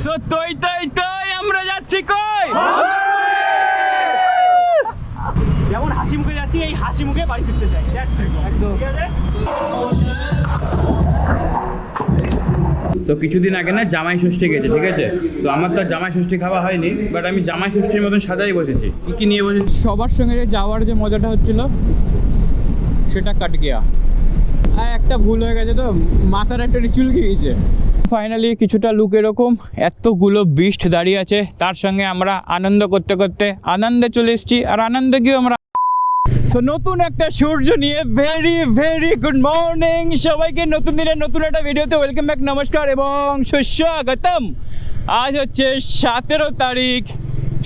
So তই আমরা যাচ্ছি কই? যেমন হাসি মুখে যাচ্ছি, এই হাসি মুখে বাড়ি ফিরতে চাই। একদম ঠিক আছে। তো কিছুদিন আগে না জামাই ষষ্ঠী গেছে, ঠিক আছে? তো আমার তো জামাই ষষ্ঠী খাওয়া হয়নি, বাট আমি জামাই ষষ্ঠীর মতন সাজাই বসেছি। কি কি নিয়ে বসেছি? সবার সঙ্গে যে যাওয়ার যে মজাটা হচ্ছিল সেটা কাট গিয়া। আর একটা ভুল হয়ে গেছে, তো মাথার একটা চুলকে গেছে। ফাইনালি কিছুটা লুক এরকম, এতগুলো বিস্ট দাঁড়িয়ে আছে, তার সঙ্গে আমরা আনন্দ করতে করতে আনন্দে চলে এসেছি। আর আনন্দে গিয়ে আমরা নতুন একটা সূর্য নিয়ে ভেরি ভেরি গুড মর্নিং সবাইকে। নতুন দিনের নতুন একটা ভিডিওতে ওয়েলকাম ব্যাক, নমস্কার এবং সুস্বাগতম। আজ হচ্ছে 17 তারিখ,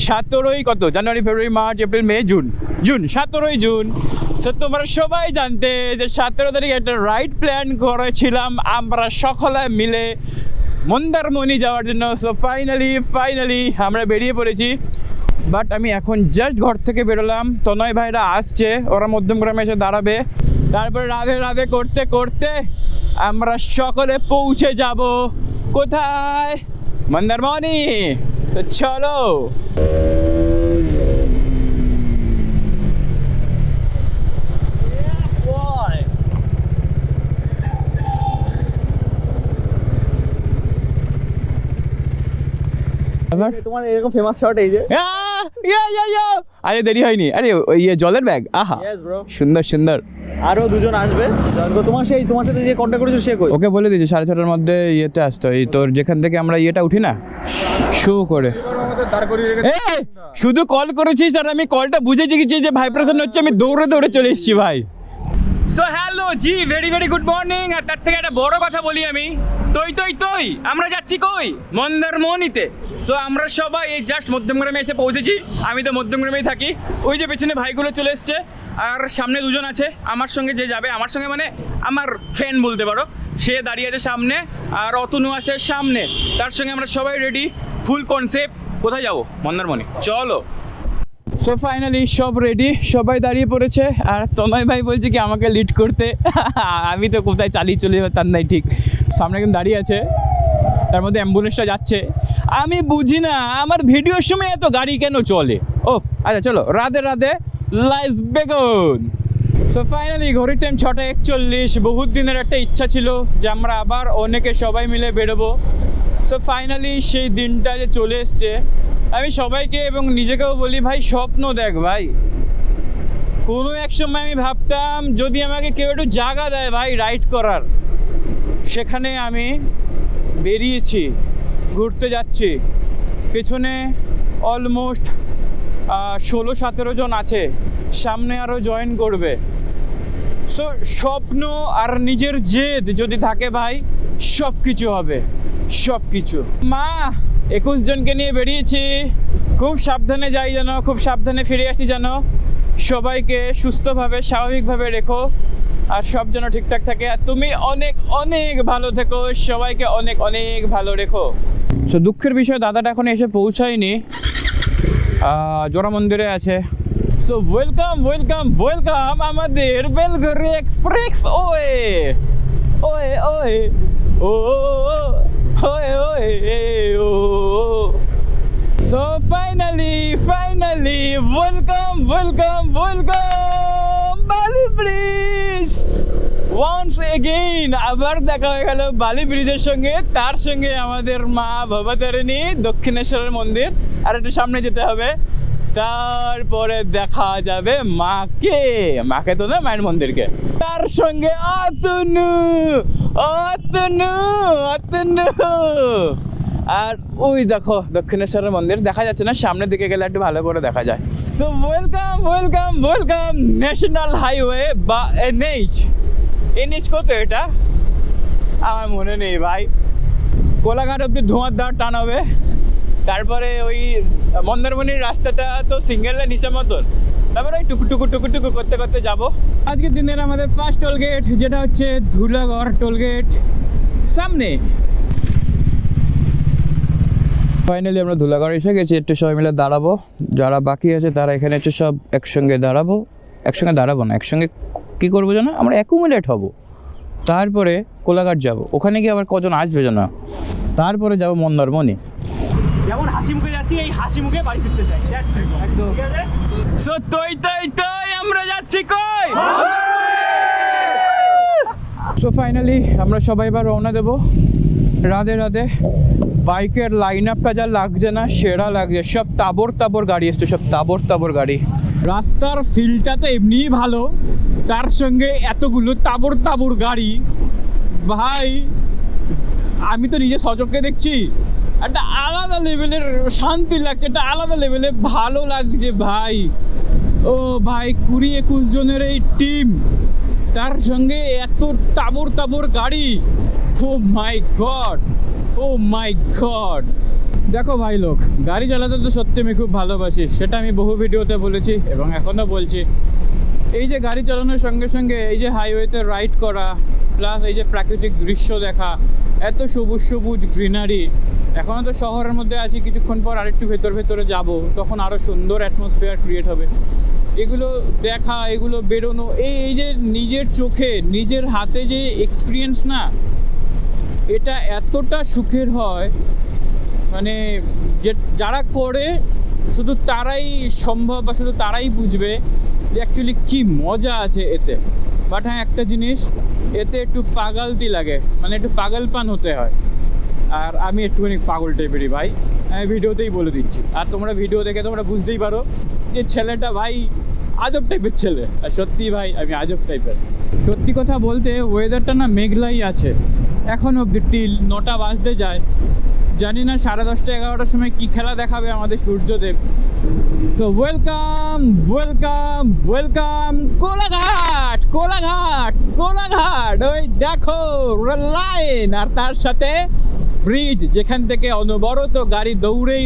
17ই কত? জানুয়ারি, ফেব্রুয়ারি, মার্চ, এপ্রিল, মে, জুন। 17ই জুন। তো তোমরা সবাই জানতে যে 17 তারিখ একটা রাইড প্ল্যান করেছিলাম আমরা সকলে মিলে মন্দারমণি যাওয়ার জন্য। সো ফাইনালি আমরা বেরিয়ে পড়েছি। বাট আমি এখন জাস্ট ঘর থেকে বেরোলাম, তনয় ভাইরা আসছে, ওরা মধ্যমগ্রামে এসে দাঁড়াবে। তারপরে রাধে রাধে করতে করতে আমরা সকলে পৌঁছে যাব কোথায়? মন্দারমণি। তো চলো। তোমার এরকম ফেমাস শট এই যে আরে দেরি হয়নি। আরে জলের ব্যাগ, আহা সুন্দর সুন্দর। আরো দুজন আসবে। তোমার সাথে যে কন্ট্যাক্ট করেছো সে কই? ওকে বলে দিয়েছি 6:30টার মধ্যে ইয়েতে আসতো। এই তোর যেখান থেকে আমরা ইয়েটা উঠি না শো করে, শুধু কল করেছিস আর আমি কলটা বুঝেছি কি যে ভাইব্রেশন হচ্ছে, আমি দৌড়ে দৌড়ে চলে এসেছি ভাই। So hello ji, very very good morning. আর তার থেকে একটা বড় কথা বলি আমি, তই আমরা যাচ্ছি কই? মন্দারমণিতে। সো আমরা সবাই এই জাস্ট মধ্যমগ্রামে এসে পৌঁছেছি। আমি তো মধ্যমগ্রামেই থাকি। ওই যে পেছনে ভাইগুলো চলে এসছে, আর সামনে দুজন আছে আমার সঙ্গে, যে যাবে আমার সঙ্গে মানে আমার ফ্রেন্ড বলতে পারো, সে দাঁড়িয়ে আছে সামনে, আর অতনু আছে সামনে। তার সঙ্গে আমরা সবাই রেডি, ফুল কনসেপ্ট। কোথায় যাবো? মন্দারমণি, চলো। সো ফাইনালি সব রেডি, সবাই দাঁড়িয়ে পড়েছে। আর তনয় ভাই বলছে কি আমাকে লিড করতে। আমি তো কোথায় চালিয়ে চলে যাবো তার নাই ঠিক। সামনে কিন্তু দাঁড়িয়ে আছে, তার মধ্যে অ্যাম্বুলেন্সটা যাচ্ছে। আমি বুঝি না আমার ভিডিওর সময় এত গাড়ি কেন চলে। ও আচ্ছা চলো, রাধে রাধে, লাইটস বেগুন। সো ফাইনালি ঘড়ির টাইম 6:41। বহুত দিনের একটা ইচ্ছা ছিল যে আমরা আবার অনেকে সবাই মিলে বেরোবো। সো ফাইনালি সেই দিনটা যে চলে এসছে। আমি সবাইকে এবং নিজেকেও বলি ভাই, স্বপ্ন দেখ ভাই। কোনো এক সময় আমি ভাবতাম যদি আমাকে কেউ একটু জায়গা দেয় ভাই রাইড করার, সেখানে আমি বেরিয়েছি, ঘুরতে যাচ্ছি। পেছনে অলমোস্ট 16-17 জন আছে, সামনে আরও জয়েন করবে। সো স্বপ্ন আর নিজের জেদ যদি থাকে ভাই, সব কিছু হবে, সব কিছু। মা 21 জনকে নিয়ে বেরিয়েছি। খুব সাবধানে যাই যেন, খুব সাবধানে ফিরে আসি যেন। সবাইকে সুস্থভাবে স্বাভাবিকভাবে রেখো, আর সব যেন ঠিকঠাক থাকে। আর তুমি অনেক অনেক ভালো থেকো, সবাইকে অনেক অনেক ভালো রেখো। সো দুঃখের বিষয় দাদাটা এখন এসে পৌঁছায়নি, জোড়া মন্দিরে আছে। সো ওয়েলকাম আমাদের বেলঘড়ি এক্সপ্রেস ওয়ে ওয়ে ওয়ে ও ওয়ে ওয়ে ও। সো ফাইনালি ওয়েলকাম বালি ব্রিজ। ওয়ান্স এগেইন আবার দেখা হয়ে গেল বালি ব্রিজের সঙ্গে, তার সঙ্গে আমাদের মা ভবতারিণী দক্ষিণেশ্বরের মন্দির। আর একটু সামনে যেতে হবে, তারপরে দেখা যাবে মাকে তো না, মায়ের মন্দিরকে। তার সঙ্গে অতনু। আর ওই দেখো দক্ষিণেশ্বরের মন্দির দেখা যাচ্ছে না, সামনের দিকে গেলে একটু ভালো করে দেখা যায়। তো ওয়েলকাম ন্যাশনাল হাইওয়ে বা এনএইচ কত এটা আমার মনে নেই ভাই। কোলাঘাট অব্দি ধোঁয়ার টান হবে, তারপরে ওই মন্দারমণির রাস্তাটা তো সিঙ্গেল লেন হিসাব মতন, তারপরে ওই টুকু করতে করতে যাবো। আজকের দিনের আমাদের ফার্স্ট টোল গেট যেটা হচ্ছে ধুলাগড় টোল গেট সামনে। ফাইনালি আমরা ধুলাগড় এসে গেছি, একটু সবাই মিলে দাঁড়াবো। যারা বাকি আছে তারা এখানে একটু সব একসঙ্গে দাঁড়াবো না, একসঙ্গে কী করবো জানো, আমরা অ্যাকুমুলেট হব। তারপরে কোলাঘাট যাব, ওখানে গিয়ে আবার কজন আসবে জানো, তারপরে যাব মন্দারমণি। যেমন হাসি মুখে যাচ্ছি এই হাসি মুখে বাড়ি ফিরতে চাই। একদম ঠিক আছে। সো তৈ আমরা যাচ্ছি কই। সো ফাইনালি আমরা সবাই এবার রওনা দেবো। রাধে রাধে। বাইকের লাইন আপটা যা লাগছে না, সেরা লাগছে। সব তাবর গাড়ি এসছে, সব তাবর গাড়ি। রাস্তার ফিলটা তো এমনিই ভালো, তার সঙ্গে এতগুলো তাবর গাড়ি। ভাই আমি তো নিজে সচক্ষে দেখছি, একটা আলাদা লেভেলের শান্তি লাগছে, একটা আলাদা লেভেলে ভালো লাগছে ভাই। ও ভাই 20-21 জনের এই টিম, তার সঙ্গে এত তাবর গাড়ি। ও মাই গড, ও মাই গড। দেখো ভাই লোক, গাড়ি চালাতে তো সত্যি আমি খুব ভালোবাসি, সেটা আমি বহু ভিডিওতে বলেছি এবং এখনও বলছি। এই যে গাড়ি চালানোর সঙ্গে সঙ্গে এই যে হাইওয়েতে রাইড করা, প্লাস এই যে প্রাকৃতিক দৃশ্য দেখা, এত সবুজ গ্রিনারি। এখনও তো শহরের মধ্যে আছি, কিছুক্ষণ পর আরেকটু ভেতরে যাব, তখন আরও সুন্দর অ্যাটমসফিয়ার ক্রিয়েট হবে। এগুলো দেখা, এগুলো বেরোনো, এই যে নিজের চোখে নিজের হাতে যে এক্সপিরিয়েন্স না, এটা এতটা সুখের হয়, মানে যে যারা করে শুধু তারাই সম্ভব বা শুধু তারাই বুঝবে যে অ্যাকচুয়ালি কী মজা আছে এতে। বাট হ্যাঁ, একটা জিনিস, এতে একটু পাগলতি লাগে, মানে একটু পাগলপান হতে হয়। আর আমি একটুখানি পাগল টাইপেরই ভাই, আমি ভিডিওতেই বলে দিচ্ছি। আর তোমরা ভিডিও দেখে তোমরা বুঝতেই পারো যে ছেলেটা ভাই আজব টাইপের ছেলে। আর সত্যি ভাই আমি আজব টাইপের। সত্যি কথা বলতে ওয়েদারটা না মেঘলাই আছে এখন অব্দি, টিল 9টা বাজতে যায়। জানি না 10:30 11টার সময় কি খেলা দেখাবে আমাদের সূর্যদেব। So welcome Kolaghat. ওই দেখো রেল লাইন, আর তার সাথে ব্রিজ, যেখান থেকে অনবরত গাড়ি দৌড়েই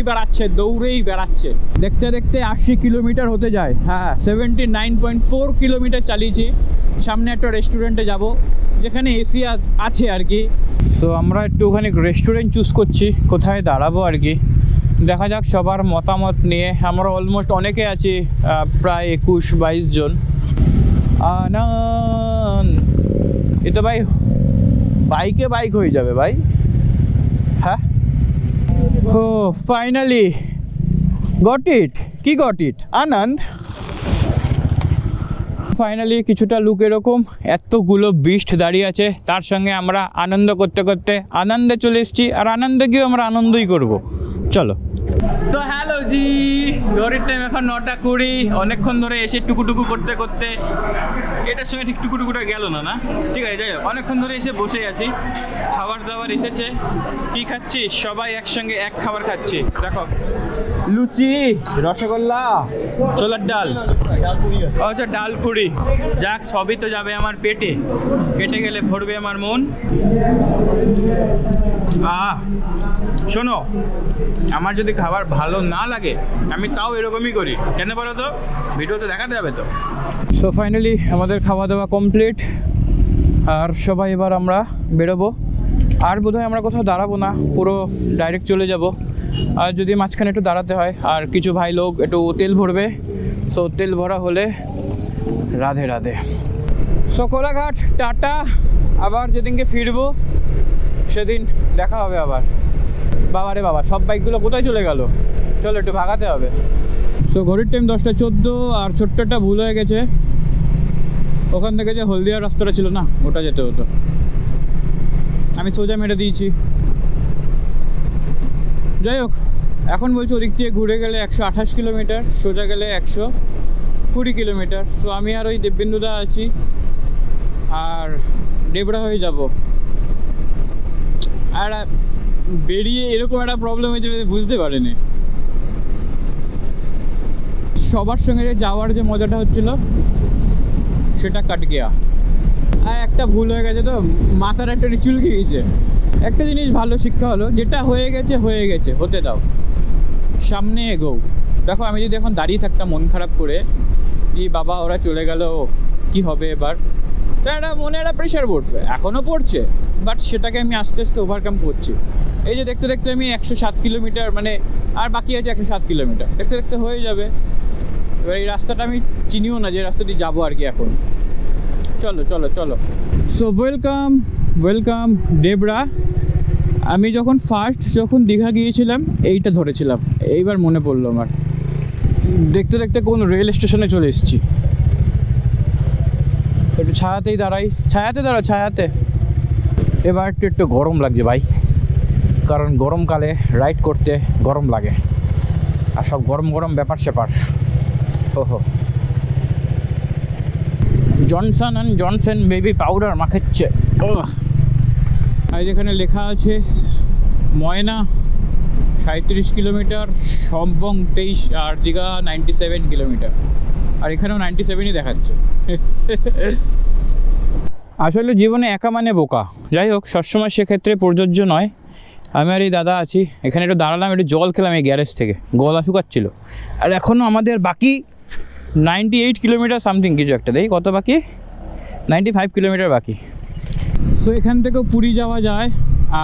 বেড়াচ্ছে। দেখতে 80 কিলোমিটার হতে যায়। হ্যাঁ, 79.4 কিলোমিটার চালিয়েছি। সামনে একটা রেস্টুরেন্টে যাব, যেখানে এসি আছে আর কি। সো আমরা একটুখানি রেস্টুরেন্ট চুজ করছি, কোথায় দাঁড়াবো আর কি। দেখা যাক সবার মতামত নিয়ে। আমরা অলমোস্ট অনেকে আছি, প্রায় 21-22 জন। আনন্দ, এ তো ভাই বাইক হয়ে যাবে ভাই। হ্যাঁ, ও ফাইনালি গট ইট আনন্দ। ফাইনালি কিছুটা লুক এরকম, এতগুলো বিস্ট দাঁড়িয়ে আছে, তার সঙ্গে আমরা আনন্দ করতে আনন্দে চলে এসেছি। আর আনন্দে গিয়ে আমরা আনন্দই করব। চলো। সো হ্যালো জি, ঘড়ির টাইম এখন 9:20। অনেকক্ষণ ধরে এসে টুকু করতে এটার সঙ্গে ঠিক টুকুটা গেল না, ঠিক আছে যাই হোক। অনেকক্ষণ ধরে এসে বসে আছি, খাবার দাবার এসেছে। কি খাচ্ছি? সবাই একসঙ্গে এক খাবার খাচ্ছি। দেখো, লুচি, রসগোল্লা, ছোলার ডাল, আচ্ছা ডাল পুরি। যাক, সবই তো যাবে আমার পেটে গেলে ভরবে আমার মন। শোনো, আমার যদি খাবার ভালো না লাগে আমি তাও এরকমই করি। কেন বলো তো? ভিডিওতে দেখাতে যাবে তো। সো ফাইনালি আমাদের খাওয়া দাওয়া কমপ্লিট, আর সবাই এবার আমরা বেরোবো। আর বোধহয় আমরা কোথাও দাঁড়াবো না, পুরো ডাইরেক্ট চলে যাব। আর যদি মাঝখানে একটু দাঁড়াতে হয়, আর কিছু ভাই লোক একটু তেল ভরবে। সো তেল ভরা হলে রাধে রাধে। So Kolaghat ta ta. আবার যেদিনকে ফিরবো সেদিন দেখা হবে আবার। বাবা রে বাবা, সব বাইকগুলো কোথায় চলে গেল? চলো একটু ভাগাতে হবে। সো ঘড়ির টাইম 10:14, আর ছোট্টটা ভুল হয়ে গেছে। ওখান থেকে যে হলদিয়ার রাস্তাটা ছিল না, ওটা যেতে হতো। আমি সোজা মেরে দিয়েছি। যাই হোক, এখন বলছি ওদিক থেকে ঘুরে গেলে 128 কিলোমিটার, সোজা গেলে 120 কিলোমিটার। সো আমি আর ওই দেববিন্দুদা আছি, আর ডেবরা হয়ে যাব। আর বেরিয়ে এরকম একটা প্রবলেম হয়েছে বুঝতে পারিনি। সবার সঙ্গে যাওয়ার যে মজাটা হচ্ছিল সেটা কাট গিয়া। আর একটা ভুল হয়ে গেছে, তো মাথার একটা চুলকে গেছে। একটা জিনিস ভালো শিক্ষা হলো, যেটা হয়ে গেছে হতে দাও, সামনে এগোও। দেখো, আমি যদি এখন দাঁড়িয়ে থাকতাম মন খারাপ করে, এই বাবা ওরা চলে গেল, কি হবে এবার, তো একটা মনে একটা প্রেশার পড়ছে, এখনও পড়ছে, বাট সেটাকে আমি আস্তে আস্তে ওভারকাম করছি। এই যে দেখতে আমি 107 কিলোমিটার, মানে আর বাকি আছে 107 কিলোমিটার, দেখতে হয়ে যাবে। এবার এই রাস্তাটা আমি চিনিও না, যে রাস্তা দিয়ে যাবো আর কি এখন। চলো। So welcome Debra. আমি যখন যখন দীঘা গিয়েছিলাম এইটা ধরেছিলাম, এইবার মনে পড়লো আমার। দেখতে দেখতে কোন রেল স্টেশনে চলে এসেছি। একটু ছায়াতেই দাঁড়াই, ছায়াতে। এবার একটু গরম লাগছে ভাই, কারণ গরমকালে রাইড করতে গরম লাগে, আর সব গরম গরম ব্যাপার স্যাপার। ওহো, Johnson and Johnson baby powder মাখাচ্ছে। ও, আর যেখানে লেখা আছে ময়না 37 কিলোমিটার, সম্পং 23, আর দীঘা 97 কিলোমিটার, আর এখানেও 97ই দেখাচ্ছে। আসলে জীবনে একা মানে বোকা। যাই হোক, সবসময় সেক্ষেত্রে প্রযোজ্য নয়। আমি আর এই দাদা আছি এখানে, একটু দাঁড়ালাম, একটু জল খেলাম এই গ্যারেজ থেকে, গলা শুকাচ্ছিল। আর এখনও আমাদের বাকি 98 কিলোমিটার সামথিং কিছু একটা, দেখি কত বাকি, 95 কিলোমিটার বাকি। সো এখান থেকেও পুরী যাওয়া যায়,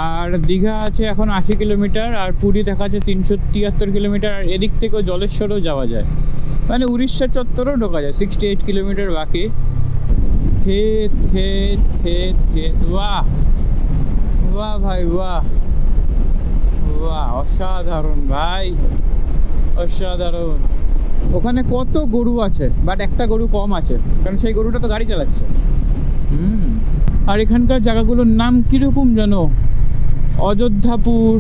আর দীঘা আছে এখন 80 কিলোমিটার, আর পুরী দেখা যাচ্ছে 373 কিলোমিটার, আর এদিক থেকেও জলেশ্বরও যাওয়া যায়, মানে উড়িষ্যা চত্বরেও ঢোকা যায়। 68 কিলোমিটার বাকি। ক্ষেত ক্ষেত ক্ষেত ক্ষেত, বাহ বাহ ভাই, বাহ বাহ, অসাধারণ ভাই, অসাধারণ। ওখানে কত গরু আছে, বাট একটা গরু কম আছে, কারণ সেই গরুটা তো গাড়ি চালাচ্ছে। আর এখানকার জায়গাগুলোর নাম কীরকম জানো, অযোধ্যাপুর,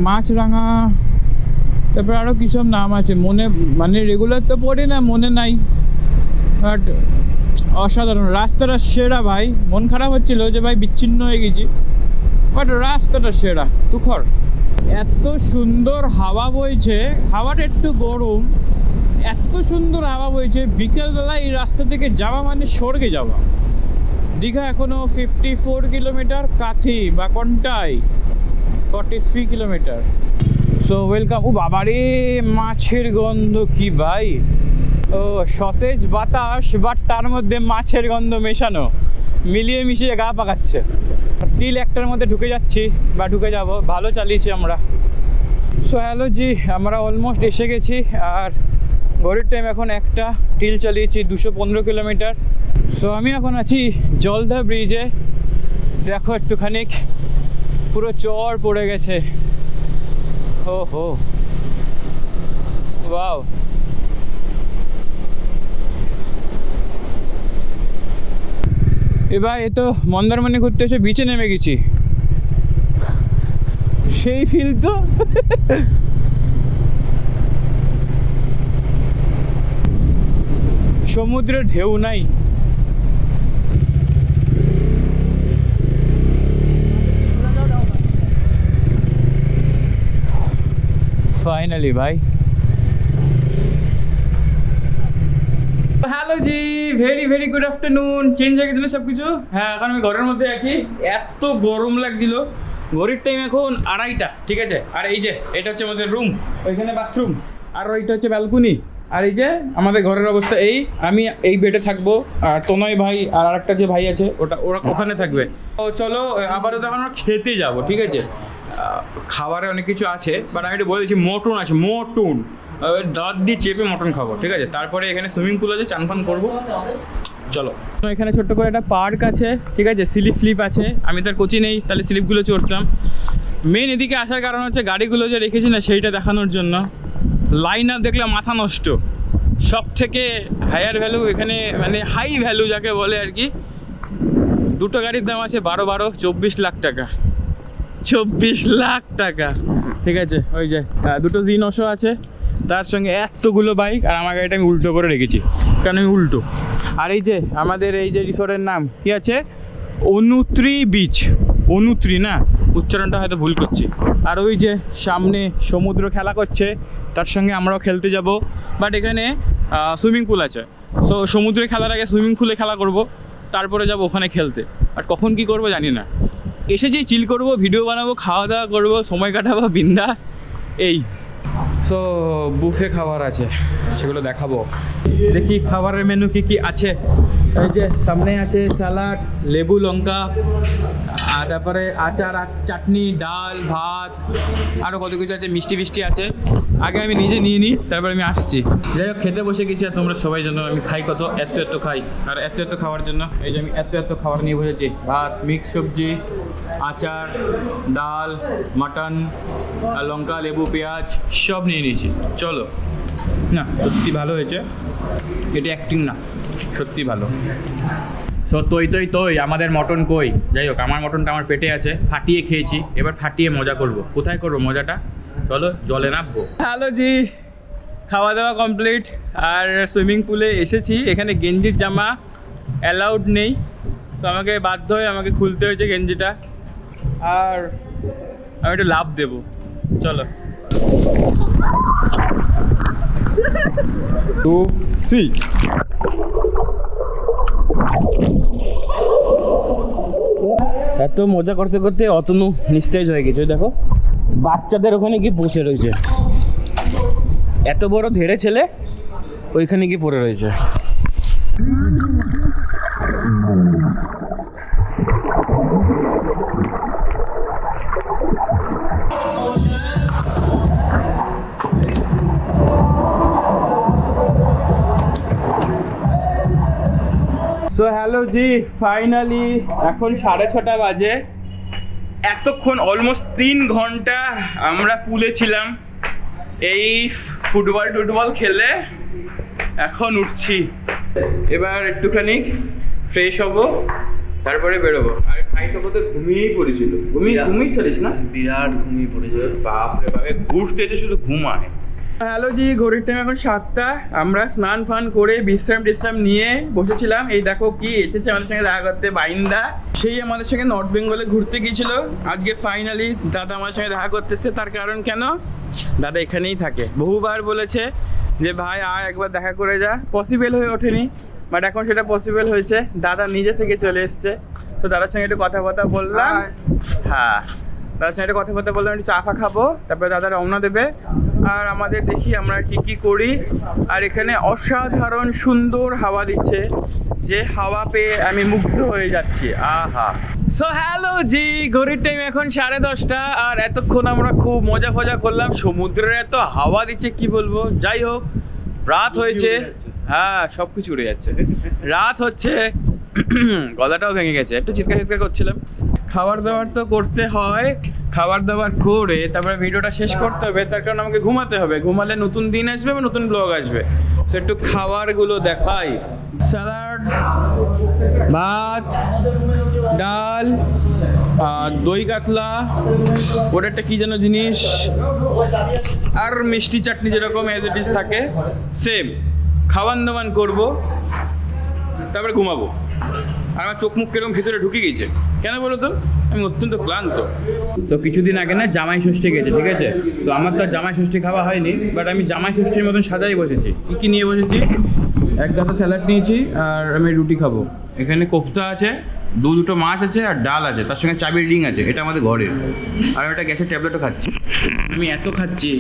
মাছরাঙা, তারপর আরও কী সব নাম আছে, মানে রেগুলার তো পড়ি না, মনে নাই, বাট অসাধারণ। রাস্তাটা সেরা ভাই, মন খারাপ হচ্ছিল যে ভাই বিচ্ছিন্ন হয়ে গেছি, বাট রাস্তাটা সেরা, তুখর। এত সুন্দর হাওয়া বইছে, হাওয়াটা একটু গরম, এত সুন্দর হাওয়া বইছে। বিকেলবেলা এই রাস্তা থেকে যাওয়া মানে স্বর্গে যাওয়া। দীঘা এখনও 54 কিলোমিটার, কাথি বা কন্টাই 43 কিলোমিটার। So welcome. ও বাবারে, মাছের গন্ধ কি ভাই, ও সতেজ বাতাস, বাট তার মধ্যে মাছের গন্ধ মেশানো, মিলিয়ে মিশিয়ে গা পাকাচ্ছে। টিল একটার মধ্যে ঢুকে যাচ্ছি বা ঢুকে যাব, ভালো চালিয়েছি আমরা। সো হ্যালো জি, আমরা অলমোস্ট এসে গেছি, আর ঘড়ির টাইম এখন 1টা। টিল চালিয়েছি 215 কিলোমিটার। সো আমি এখন আছি জলদা ব্রিজে। দেখো একটুখানি পুরো চর পড়ে গেছে। হো হো, ওয়াও। এবার এ তো মন্দারমণি ঘুরতে এসে বিচে নেমে গেছি, সেই ফিল তো। সমুদ্রের ঢেউ নাই। ফাইনালি ভাই। Hello ji, very very good afternoon. Change হয়ে গেছিলো সব কিছু। হ্যাঁ, এখন আমি ঘরের মধ্যে আছি, এত গরম লাগছিল। ঘড়ির টাইম এখন 2:30, ঠিক আছে। আর এই যে এটা হচ্ছে আমাদের রুম, ওইখানে বাথরুম, আর ওইটা হচ্ছে ব্যালকনি। আর এই যে আমাদের ঘরের অবস্থা, আমি এই বেডে থাকবো, আর তনয় ভাই আর আরেকটা যে ভাই আছে ওরা ওখানে থাকবে। তো চলো আপাতত আমরা খেতে যাবো, ঠিক আছে। খাবারে অনেক কিছু আছে, বাট আমি একটু বলেছি মটন আছে, মটন দাঁত দিয়ে চেপে মটন খাবো, ঠিক আছে। তারপরে এখানে সুইমিং পুল আছে, চান ফান করবো, চলো। তো এখানে ছোট্ট করে একটা পার্ক আছে, ঠিক আছে, স্লিপ আছে। আমি তার কোচি নেই, তাহলে স্লিপগুলো চড়তাম। মেন এদিকে আসার কারণ হচ্ছে গাড়িগুলো যে রেখেছি না, সেইটা দেখানোর জন্য। লাইন আপ দেখলে মাথা নষ্ট। সব থেকে হায়ার ভ্যালু এখানে, মানে হাই ভ্যালু যাকে বলে আর কি। দুটো গাড়ির দাম আছে 12 24 লাখ টাকা, 24 লাখ টাকা, ঠিক আছে। ওই যে দুটো জিনসও আছে, তার সঙ্গে এতগুলো বাইক, আর আমার গাড়িটা আমি উল্টো করে রেখেছি, কারণ আমি উল্টো। আর এই যে আমাদের এই যে রিসোর্টের নাম কি আছে, অনুত্রি বিচ, অনুত্রি না, উচ্চারণটা হয়তো ভুল করছি। আর ওই যে সামনে সমুদ্র খেলা করছে, তার সঙ্গে আমরাও খেলতে যাব। বাট এখানে সুইমিং পুল আছে, সো সমুদ্রে খেলার আগে সুইমিং পুলে খেলা করব, তারপরে যাব ওখানে খেলতে। আর কখন কি করব জানি না। এসেছি চিল করব, ভিডিও বানাবো, খাওয়া দাওয়া করবো, সময় কাটাবো বিন্দাস। এই সো বুফে খাবার আছে, সেগুলো দেখাবো। দেখি খাবারের মেনু কি কি আছে। এই যে সামনে আছে স্যালাড, লেবু লঙ্কা, আর তারপরে আচার, চাটনি, ডাল, ভাত, আরও কত কিছু আছে, মিষ্টি ফিষ্টি আছে। আগে আমি নিজে নিয়ে নিই, তারপরে আমি আসছি। যাই হোক, খেতে বসে গেছি, আর তোমরা সবাই জন্য আমি খাই কত, এত খাই। আর এত খাওয়ার জন্য এই যে আমি এত খাবার নিয়ে বসেছি। ভাত, মিক্স সবজি, আচার, ডাল, মাটন, আর লঙ্কা, লেবু, পেঁয়াজ সব নিয়ে নিয়েছি। চলো। না সত্যি ভালো হয়েছে, এটা অ্যাক্টিং না, সত্যি ভালো। সো তৈ আমাদের মটন কই? যাই হোক, আমার মটনটা আমার পেটে আছে, ফাটিয়ে খেয়েছি, এবার ফাটিয়ে মজা করব। কোথায় করবো মজাটা? চলো জলে নামবো। হ্যালো জি, খাওয়া দাওয়া কমপ্লিট, আর সুইমিং পুলে এসেছি। এখানে গেঞ্জির জামা অ্যালাউড নেই, তো আমাকে বাধ্য হয়ে আমাকে খুলতে হয়েছে গেঞ্জিটা, আর আমি একটু লাভ দেবো। চলো 2, 3। এত মজা করতে করতে অতনু নিস্তেজ হয়ে গেছে। দেখো বাচ্চাদের ওখানে গিয়ে বসে রয়েছে, এত বড় ধেড়ে ছেলে ওইখানে গিয়ে পড়ে রয়েছে। তো হ্যালো জি, ফাইনালি এখন 6:30 বাজে। এতক্ষণ অলমোস্ট 3 ঘন্টা আমরা পুলে ছিলাম, এই ফুটবল খেলে এখন উঠছি। এবার একটুখানি ফ্রেশ হব, তারপরে বেরোবো। আর ভাই তো কোথাও ঘুমিয়েই পড়েছিল। ঘুমিয়েছিলিস না? বিরাট ঘুমিয়ে পড়েছে। বাপরে বাপে, ঘুরতে এসে শুধু ঘুমায়। হ্যালো জি, ঘড়ির টাইম এখন 7টা। আমরা স্নান ফান করে বিশ্রাম নিয়ে বসেছিলাম। এই দেখো কি এসেছে আমাদের সঙ্গে দেখা করতে, বাইন্দা। সেই আমাদের সঙ্গে নর্থ বেঙ্গলে ঘুরতে গিয়েছিল। আজকে ফাইনালি দাদা আমার সঙ্গে দেখা করতে এসছে। তার কারণ কেন? দাদা এখানেই থাকে, বহুবার বলেছে যে ভাই আয় একবার দেখা করে যা, পসিবল হয়ে ওঠেনি, বাট এখন সেটা পসিবল হয়েছে। দাদা নিজে থেকে চলে এসছে, তো দাদার সঙ্গে একটু কথাবার্তা বললাম। হ্যাঁ, দাদার সঙ্গে একটু কথাবার্তা বললাম, একটু চা ফা খাবো, তারপরে দাদা রওনা দেবে। আর আমাদের দেখি আমরা কি করি। আর এখানে অসাধারণ সুন্দর হাওয়া দিচ্ছে, যে হাওয়া পেয়ে আমি মুগ্ধ হয়ে যাচ্ছি। আহা। সো হ্যালো জি, ঘড়ির টাইম এখন 10:30, আর এতক্ষণ আমরা খুব মজা ফজা করলাম। সমুদ্রের এত হাওয়া দিচ্ছে কি বলবো। যাই হোক, রাত হয়েছে। হ্যাঁ, সব কিছু উড়ে যাচ্ছে। রাত হচ্ছে, গলাটাও ভেঙে গেছে, একটু চিৎকার করছিলাম। খাবার দাবার তো করতে হয়, খাবার দাবার করে তারপরে ভিডিওটা শেষ করতে হবে, তার কারণ আমাকে ঘুমাতে হবে। ঘুমালে নতুন দিন আসবে বা নতুন ব্লগ আসবে। তো একটু খাবারগুলো দেখাই। স্যালাড, ভাত, ডাল, দই কাতলা, ওটা একটা কি যেন জিনিস, আর মিষ্টি চাটনি, যেরকম অ্যাজ ইট ইজ থাকে সেম। খাওয়ান দাওয়ান করবো, তারপরে ঘুমাবো। আর আমার চোখ মুখ কিরকম ভিতরে ঢুকে গেছে, কেন বলো তো? আমি অত্যন্ত ক্লান্ত। তো কিছুদিন আগে না জামাই ষষ্ঠী গেছে, ঠিক আছে? তো আমার তো জামাই ষষ্ঠী খাওয়া হয়নি, বাট আমি জামাই ষষ্ঠীর মতন সাজাই বসেছি। কী নিয়ে বসেছি? এক গাদা স্যালাড নিয়েছি, আর আমি রুটি খাবো। এখানে কোফতা আছে, দুটো মাছ আছে, আর ডাল আছে, তার সঙ্গে চাবির রিং আছে, এটা আমাদের ঘরের। আর একটা গ্যাসের ট্যাবলেটও খাচ্ছি। আমি এত খাচ্ছি,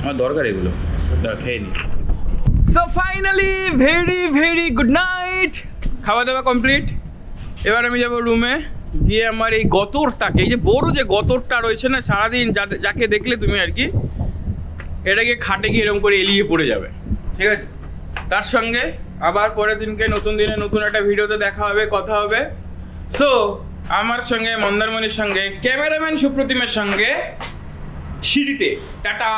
আমার দরকার এগুলো, খেয়ে নি। So finally very good night. খাওয়া দাওয়া কমপ্লিট। এবার আমি যাবো রুমে গিয়ে আমার এই গতরটাকে, এই যে বড় যে গতরটা রয়েছে না, সারাদিন যাকে দেখলে তুমি আর কি এটাকে খাটে গিয়ে এরকম করে এলিয়ে পড়ে যাবে, ঠিক আছে? তার সঙ্গে আবার পরের দিনকে নতুন দিনে নতুন একটা ভিডিওতে দেখা হবে, কথা হবে। সো আমার সঙ্গে মন্দারমণির সঙ্গে, ক্যামেরাম্যান সুপ্রতিমের সঙ্গে সিঁড়িতে টাটা।